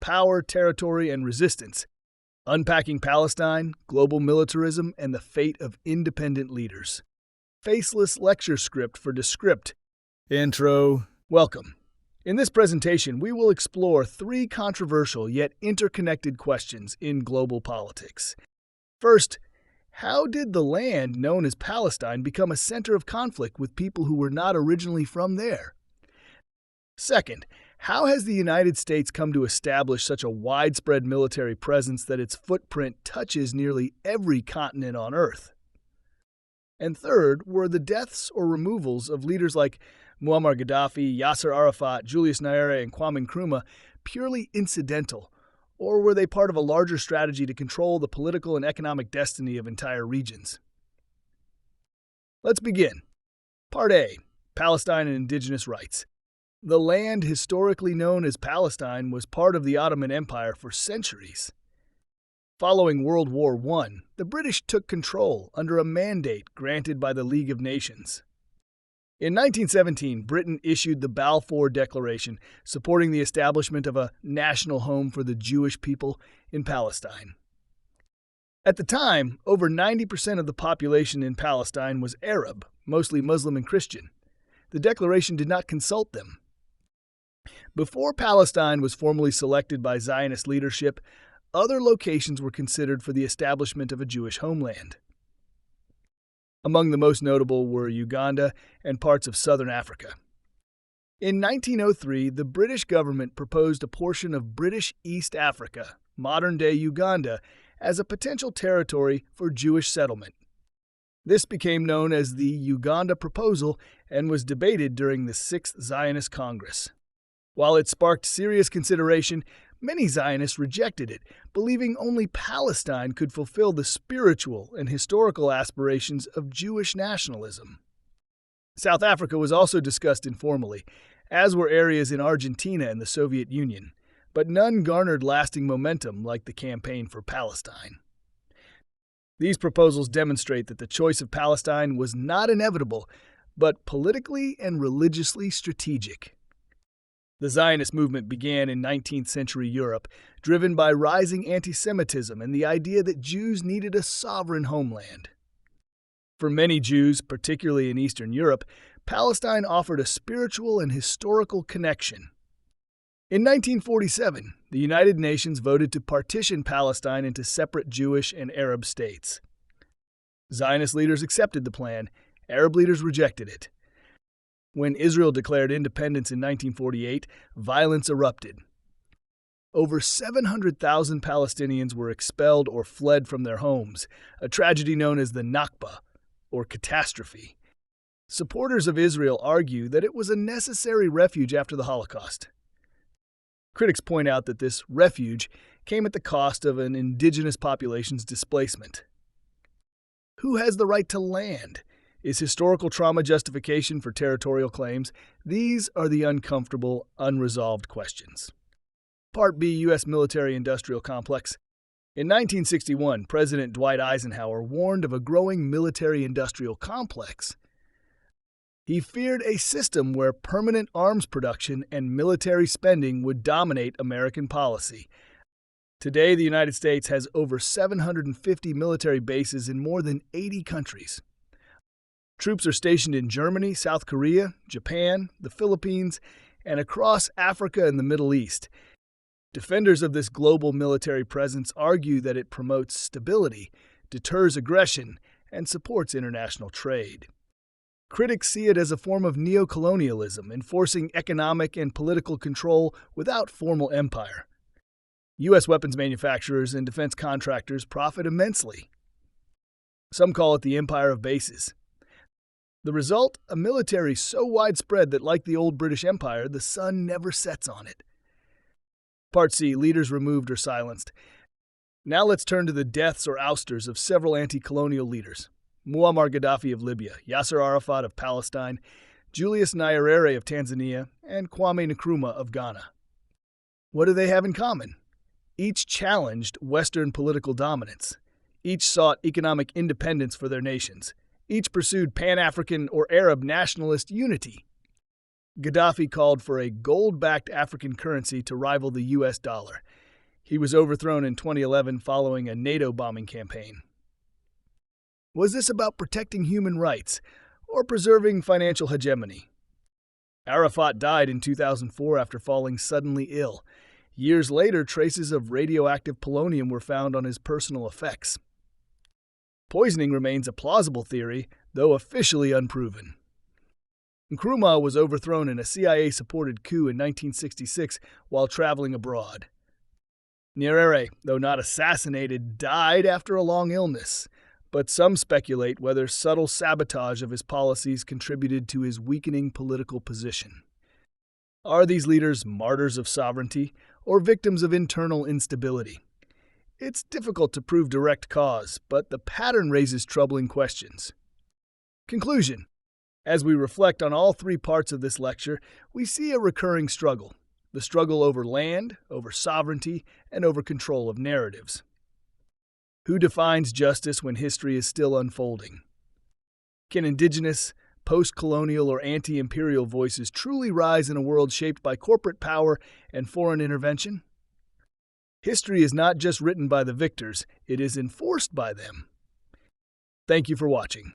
Power, Territory, and Resistance, Unpacking Palestine, Global Militarism, and the Fate of Independent Leaders. Faceless lecture script for Descript. Intro. Welcome. In this presentation, we will explore three controversial yet interconnected questions in global politics. First, how did the land known as Palestine become a center of conflict with people who were not originally from there? Second, how has the United States come to establish such a widespread military presence that its footprint touches nearly every continent on Earth? And third, were the deaths or removals of leaders like Muammar Gaddafi, Yasser Arafat, Julius Nyerere, and Kwame Nkrumah purely incidental, or were they part of a larger strategy to control the political and economic destiny of entire regions? Let's begin. Part A. Palestine and Indigenous Rights. The land historically known as Palestine was part of the Ottoman Empire for centuries. Following World War I, the British took control under a mandate granted by the League of Nations. In 1917, Britain issued the Balfour Declaration, supporting the establishment of a national home for the Jewish people in Palestine. At the time, over 90% of the population in Palestine was Arab, mostly Muslim and Christian. The declaration did not consult them. Before Palestine was formally selected by Zionist leadership, other locations were considered for the establishment of a Jewish homeland. Among the most notable were Uganda and parts of southern Africa. In 1903, the British government proposed a portion of British East Africa, modern-day Uganda, as a potential territory for Jewish settlement. This became known as the Uganda Proposal and was debated during the Sixth Zionist Congress. While it sparked serious consideration, many Zionists rejected it, believing only Palestine could fulfill the spiritual and historical aspirations of Jewish nationalism. South Africa was also discussed informally, as were areas in Argentina and the Soviet Union, but none garnered lasting momentum like the campaign for Palestine. These proposals demonstrate that the choice of Palestine was not inevitable, but politically and religiously strategic. The Zionist movement began in 19th century Europe, driven by rising anti-Semitism and the idea that Jews needed a sovereign homeland. For many Jews, particularly in Eastern Europe, Palestine offered a spiritual and historical connection. In 1947, the United Nations voted to partition Palestine into separate Jewish and Arab states. Zionist leaders accepted the plan, Arab leaders rejected it. When Israel declared independence in 1948, violence erupted. Over 700,000 Palestinians were expelled or fled from their homes, a tragedy known as the Nakba, or catastrophe. Supporters of Israel argue that it was a necessary refuge after the Holocaust. Critics point out that this refuge came at the cost of an indigenous population's displacement. Who has the right to land? Is historical trauma justification for territorial claims? These are the uncomfortable, unresolved questions. Part B. U.S. Military-Industrial Complex. In 1961, President Dwight Eisenhower warned of a growing military-industrial complex. He feared a system where permanent arms production and military spending would dominate American policy. Today, the United States has over 750 military bases in more than 80 countries. Troops are stationed in Germany, South Korea, Japan, the Philippines, and across Africa and the Middle East. Defenders of this global military presence argue that it promotes stability, deters aggression, and supports international trade. Critics see it as a form of neocolonialism, enforcing economic and political control without formal empire. U.S. weapons manufacturers and defense contractors profit immensely. Some call it the empire of bases. The result, a military so widespread that, like the old British Empire, the sun never sets on it. Part C. Leaders removed or silenced. Now let's turn to the deaths or ousters of several anti-colonial leaders. Muammar Gaddafi of Libya, Yasser Arafat of Palestine, Julius Nyerere of Tanzania, and Kwame Nkrumah of Ghana. What do they have in common? Each challenged Western political dominance. Each sought economic independence for their nations. Each pursued Pan-African or Arab nationalist unity. Gaddafi called for a gold-backed African currency to rival the US dollar. He was overthrown in 2011 following a NATO bombing campaign. Was this about protecting human rights or preserving financial hegemony? Arafat died in 2004 after falling suddenly ill. Years later, traces of radioactive polonium were found on his personal effects. Poisoning remains a plausible theory, though officially unproven. Nkrumah was overthrown in a CIA-supported coup in 1966 while traveling abroad. Nyerere, though not assassinated, died after a long illness, but some speculate whether subtle sabotage of his policies contributed to his weakening political position. Are these leaders martyrs of sovereignty or victims of internal instability? It's difficult to prove direct cause, but the pattern raises troubling questions. Conclusion: as we reflect on all three parts of this lecture, we see a recurring struggle: the struggle over land, over sovereignty, and over control of narratives. Who defines justice when history is still unfolding? Can indigenous, post-colonial, or anti-imperial voices truly rise in a world shaped by corporate power and foreign intervention? History is not just written by the victors, it is enforced by them. Thank you for watching.